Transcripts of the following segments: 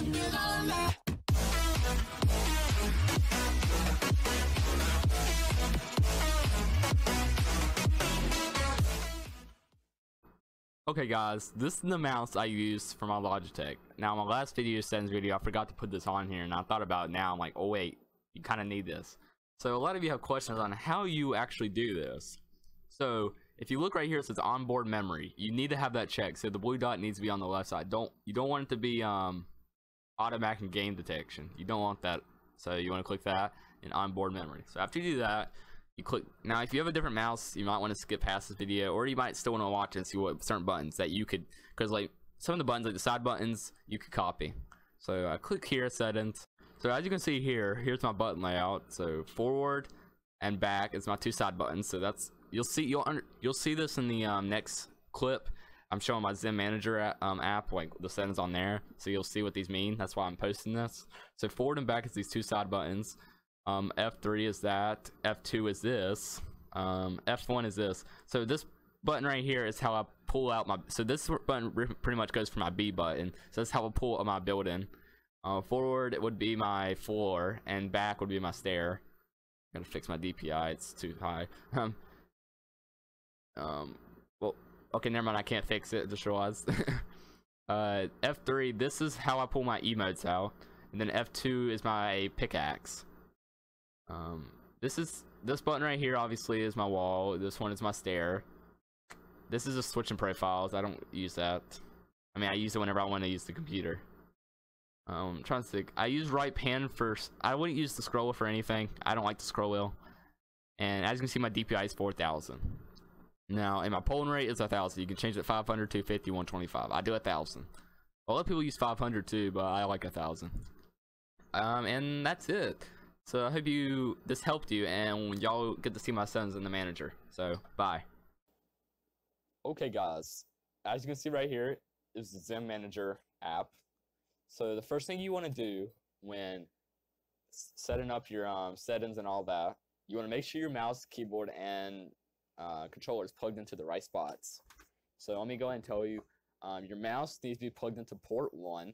Okay guys, this is the mouse I use for my Logitech. Now my last settings video, I forgot to put this on here, and I thought about it now. I'm like, oh wait, you kind of need this. So a lot of you have questions on how you actually do this. So if you look right here, it says onboard memory. You need to have that checked. So the blue dot needs to be on the left side. You don't want it to be automatic game detection. You don't want that. So you want to click that in onboard memory. So after you do that, you click. Now if you have a different mouse, you might want to skip past this video, or you might still want to watch and see what certain buttons that you could, because like some of the buttons, like the side buttons, you could copy. So I click here, settings. So as you can see here, here's my button layout. So forward and back is my two side buttons. So that's, you'll see this in the next clip. I'm showing my Xim Manager app, like the settings on there, so you'll see what these mean. That's why I'm posting this. So forward and back is these two side buttons. F3 is that, F2 is this, F1 is this. So this button right here is how I pull out my, so this button pretty much goes for my B button. So that's how I pull out my building. Forward it would be my floor, and back would be my stair. I'm gonna fix my DPI, it's too high. Well, okay, never mind, I can't fix it, just realized. F3, this is how I pull my emotes out, and then F2 is my pickaxe. This button right here obviously is my wall. This one is my stair. This is just switching profiles. I don't use that. I mean, I use it whenever I want to use the computer. I'm trying to think. I use right pan first. I wouldn't use the scroll wheel for anything. I don't like the scroll wheel. And as you can see, my DPI is 4,000. Now, and my polling rate is 1,000. You can change it 500, 250, 125. I do 1,000. A lot of people use 500 too, but I like 1,000. And that's it. So I hope this helped you, and y'all get to see my sons in the manager. So bye. Okay guys, as you can see right here is the Xim Manager app. So the first thing you want to do when setting up your settings and all that, you want to make sure your mouse, keyboard, and controller is plugged into the right spots. So let me go ahead and tell you, your mouse needs to be plugged into port 1.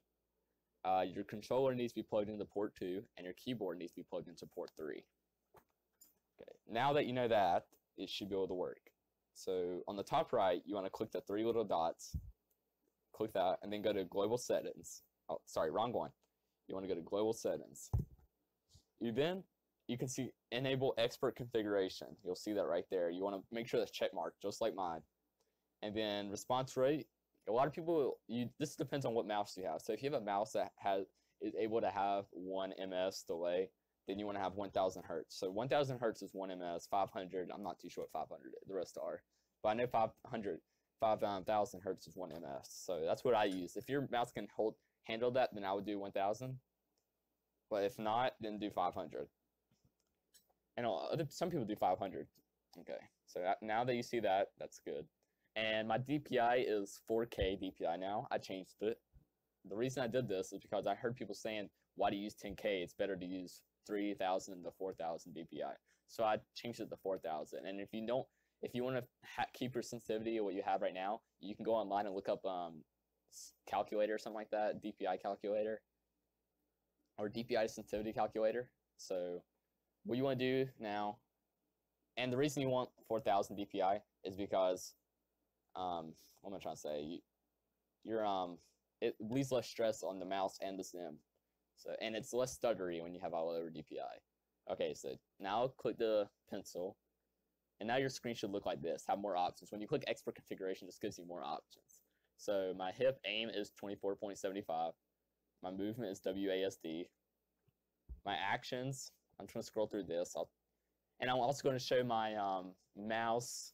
Your controller needs to be plugged into port 2, and your keyboard needs to be plugged into port 3. Okay, now that you know that, it should be able to work. So on the top right, you want to click the three little dots, click that, and then go to global settings. Oh, sorry, wrong one. You want to go to global settings. You can see enable expert configuration. You'll see that right there. You want to make sure that's check marked, just like mine. And then response rate. A lot of people, this depends on what mouse you have. So if you have a mouse that is able to have 1 ms delay, then you want to have 1,000 hertz. So 1,000 hertz is 1 ms, 500, I'm not too sure what 500, the rest are. But I know 5,000 hertz is 1 ms. So that's what I use. If your mouse can handle that, then I would do 1,000. But if not, then do 500. And some people do 500. Okay, so now that you see that, that's good. And my DPI is 4K DPI now. I changed it. The reason I did this is because I heard people saying, why do you use 10K? It's better to use 3,000 to 4,000 DPI. So I changed it to 4,000. And if you want to keep your sensitivity of what you have right now, you can go online and look up calculator or something like that, DPI calculator, or DPI sensitivity calculator. So what you want to do now, and the reason you want 4,000 DPI is because what am I trying to say? It leaves less stress on the mouse and the Xim. So, and it's less stuttery when you have a lower DPI. Okay, so now click the pencil, and now your screen should look like this, have more options. When you click expert configuration, this gives you more options. So my hip aim is 24.75. My movement is WASD. My actions, I'm trying to scroll through this. And I'm also going to show my mouse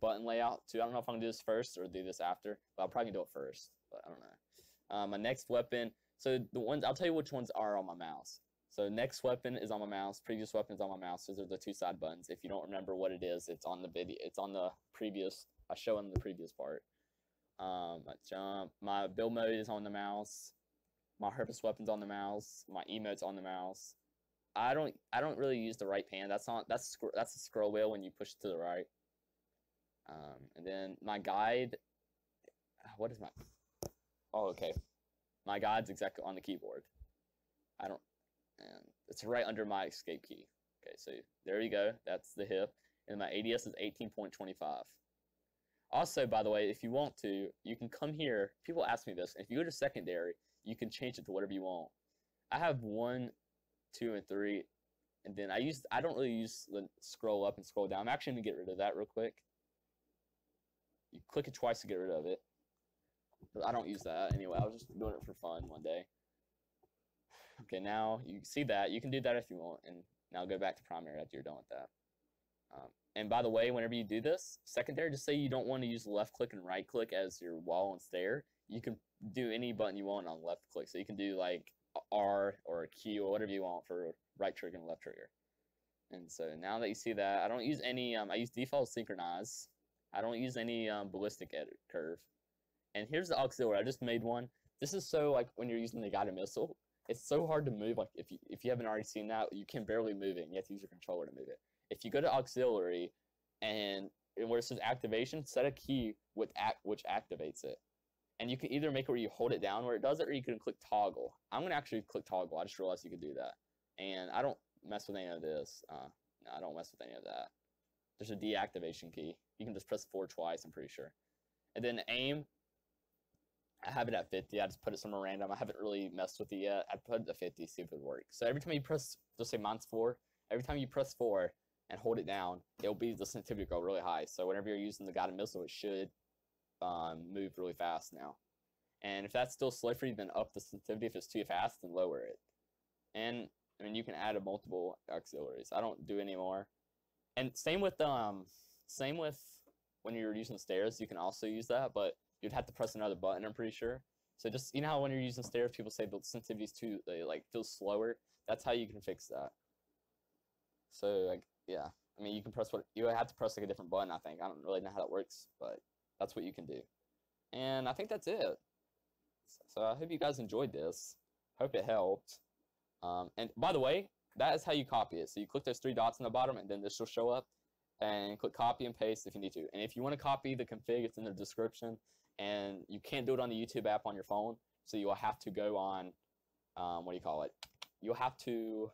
button layout too. I don't know if I'm gonna do this first or do this after, but I'll probably do it first, but I don't know. My next weapon, so the ones, I'll tell you which ones are on my mouse. So next weapon is on my mouse, previous weapon is on my mouse. Those are the two side buttons. If you don't remember what it is, it's on the video, it's on the previous, I show in the previous part. My jump, my build mode is on the mouse, my purpose weapon's on the mouse, my emote's on the mouse. I don't really use the right pan. That's a scroll wheel when you push to the right. And then my guide, what is my, oh, okay. my guide's exactly on the keyboard. And it's right under my escape key. Okay, so there you go. That's the hip. And my ADS is 18.25. Also, by the way, if you want to, you can come here. People ask me this. If you go to secondary, you can change it to whatever you want. I have 1, 2, and 3. And then I don't really use the scroll up and scroll down. I'm actually going to get rid of that real quick. You click it twice to get rid of it. But I don't use that anyway. I was just doing it for fun one day. Okay, now you see that. You can do that if you want. And now go back to primary after you're done with that. And by the way, whenever you do this, secondary, just say you don't want to use left click and right click as your wall and stair. You can do any button you want on left click. So you can do like R or Q or whatever you want for right trigger and left trigger. And so now that you see that, I don't use any, I use default synchronize. I don't use any ballistic edit curve. And here's the auxiliary. I just made one. This is so like when you're using the guided missile, it's so hard to move. Like if you haven't already seen that, you can barely move it. And you have to use your controller to move it. If you go to auxiliary and where it says activation, set a key with which activates it. And you can either make it where you hold it down where it does it, or you can click toggle. I'm going to actually click toggle. I just realized you could do that. And I don't mess with any of this. No, I don't mess with any of that. There's a deactivation key. You can just press 4 twice, I'm pretty sure. And then aim, I have it at 50. I just put it somewhere random. I haven't really messed with it yet. I put it at 50, see if it would work. So every time you press, just say mine's 4. Every time you press 4 and hold it down, it'll be the sensitivity go really high. So whenever you're using the guided missile, it should move really fast now. And if that's still slow for you, then up the sensitivity. If it's too fast, then lower it. And I mean, you can add a multiple auxiliaries. I don't do any more. And same with when you're using stairs, you can also use that, but you'd have to press another button, I'm pretty sure. So just, you know how when you're using stairs, people say the sensitivity is too, like feels slower. That's how you can fix that. So like, yeah, I mean, you can press you have to press like a different button, I think. I don't really know how that works, but that's what you can do. And I think that's it. So I hope you guys enjoyed this. Hope it helped. And by the way, that is how you copy it. So you click those 3 dots on the bottom, and then this will show up. And click copy and paste if you need to. And if you want to copy the config, it's in the description. And you can't do it on the YouTube app on your phone. So you will have to go on, what do you call it? You'll have to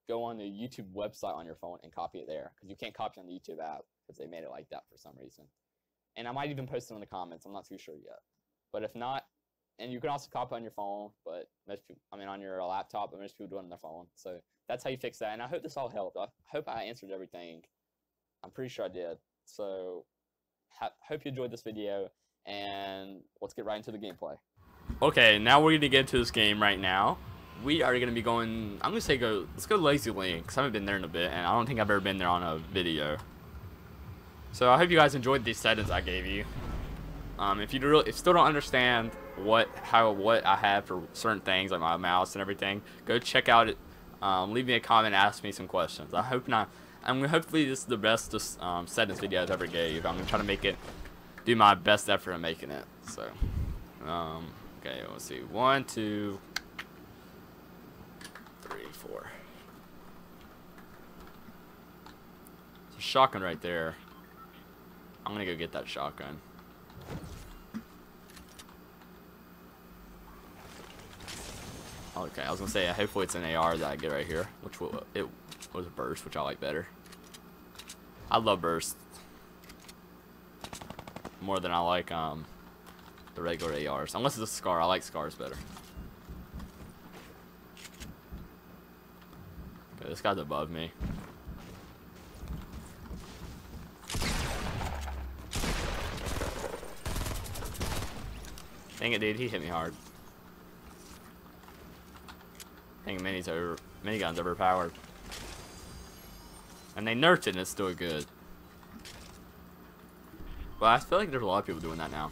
go on the YouTube website on your phone and copy it there, because you can't copy on the YouTube app because they made it like that for some reason. And I might even post it in the comments. I'm not too sure yet. But if not, and you can also copy on your phone, but most people, I mean on your laptop, but most people do it on their phone. So that's how you fix that. And I hope this all helped. I hope I answered everything. I'm pretty sure I did. So hope you enjoyed this video, and let's get right into the gameplay. Okay, now we're going to get into this game right now. We are going to be going, I'm going to say let's go Lazy Link, because I haven't been there in a bit, and I don't think I've ever been there on a video. So I hope you guys enjoyed these settings I gave you. If you still don't understand what I have for certain things, like my mouse and everything, go check out it. Leave me a comment, ask me some questions. I hope not. Hopefully this is the best settings video I've ever gave. I'm going to try to do my best effort in making it. So, okay, let's see. 1, 2, 3, 4. There's a shotgun right there. I'm going to go get that shotgun. Okay, I was going to say, hopefully it's an AR that I get right here, which was a burst, which I like better. I love burst more than I like the regular ARs. Unless it's a SCAR, I like SCARs better. Okay, this guy's above me. Dang it, dude, he hit me hard. I think minigun's overpowered. And they nerfed it and it's still good. Well, I feel like there's a lot of people doing that now.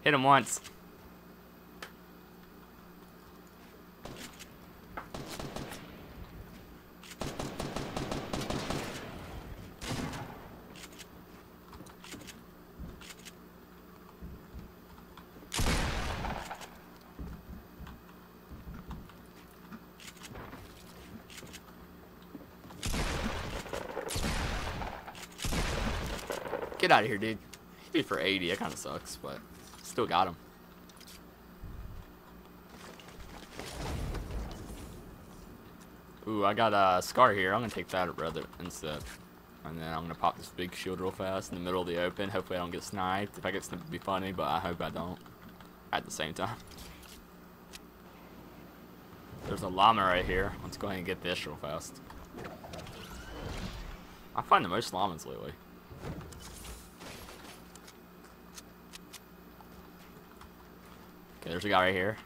Hit him once. get out of here, dude. He beat for 80. That kind of sucks, but still got him. Ooh, I got a Scar here. I'm going to take that rather instead. And then I'm going to pop this big shield real fast in the middle of the open. Hopefully I don't get sniped. If I get sniped, it'd be funny, but I hope I don't at the same time. There's a llama right here. Let's go ahead and get this real fast. I find the most llamas lately. Okay, there's a guy right here.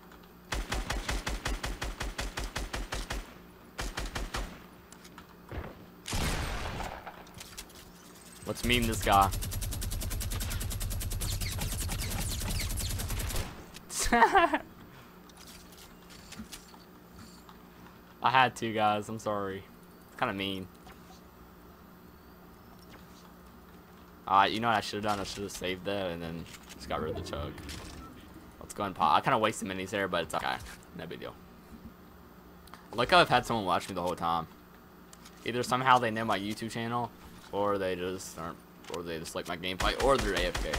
Let's meme this guy. I had to, guys. I'm sorry. It's kind of mean. You know what I should have done? I should have saved that and then just got rid of the chug. Let's go and pop. I kind of wasted minis there, but it's okay. No big deal. Like I've had someone watch me the whole time. Either somehow they know my YouTube channel, or they just aren't, or they just like my gameplay, or they're AFK.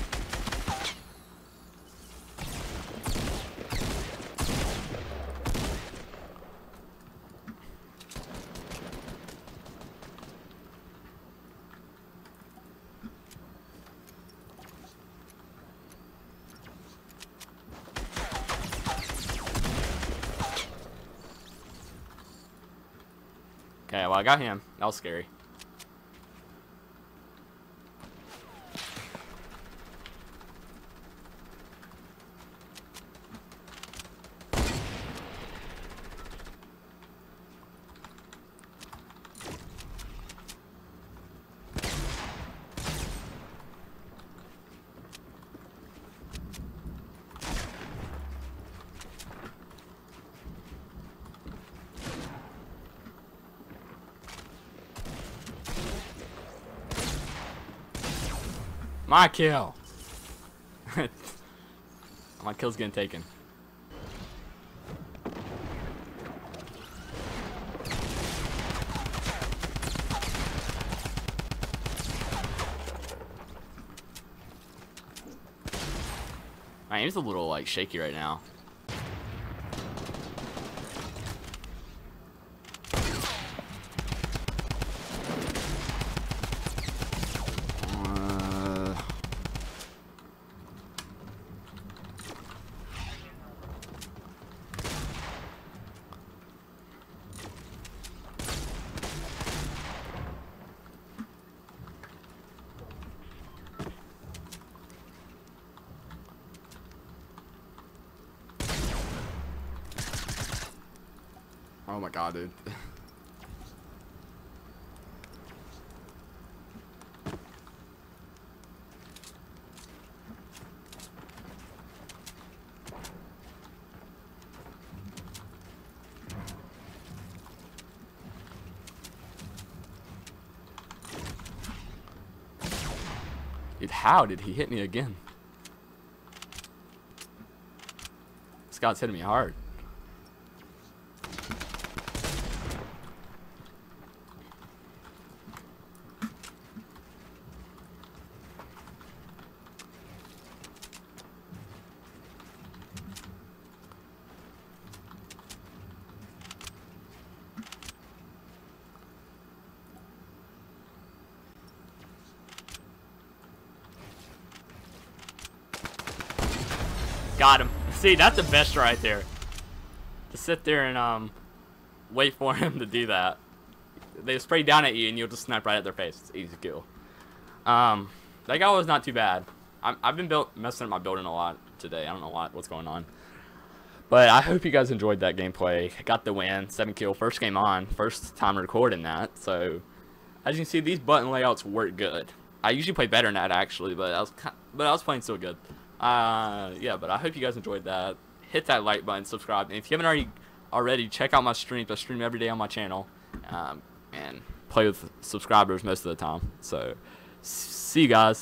Okay, well I got him. That was scary. My kill. My kill's getting taken. My aim's a little like shaky right now. Oh my god, dude. Dude, how did he hit me again? This guy's hitting me hard. Got him. See, that's the best right there. To sit there and wait for him to do that. They spray down at you and you'll just snipe right at their face. It's easy kill. That guy was not too bad. I've been messing up my building a lot today. I don't know what's going on. But I hope you guys enjoyed that gameplay. I got the win. 7 kill. First game on. First time recording that. So, as you can see, these button layouts work good. I usually play better than that actually, but I was playing still good. Yeah, but I hope you guys enjoyed that. Hit that like button, subscribe, and if you haven't already, check out my streams. I stream every day on my channel, and play with subscribers most of the time. So, see you guys.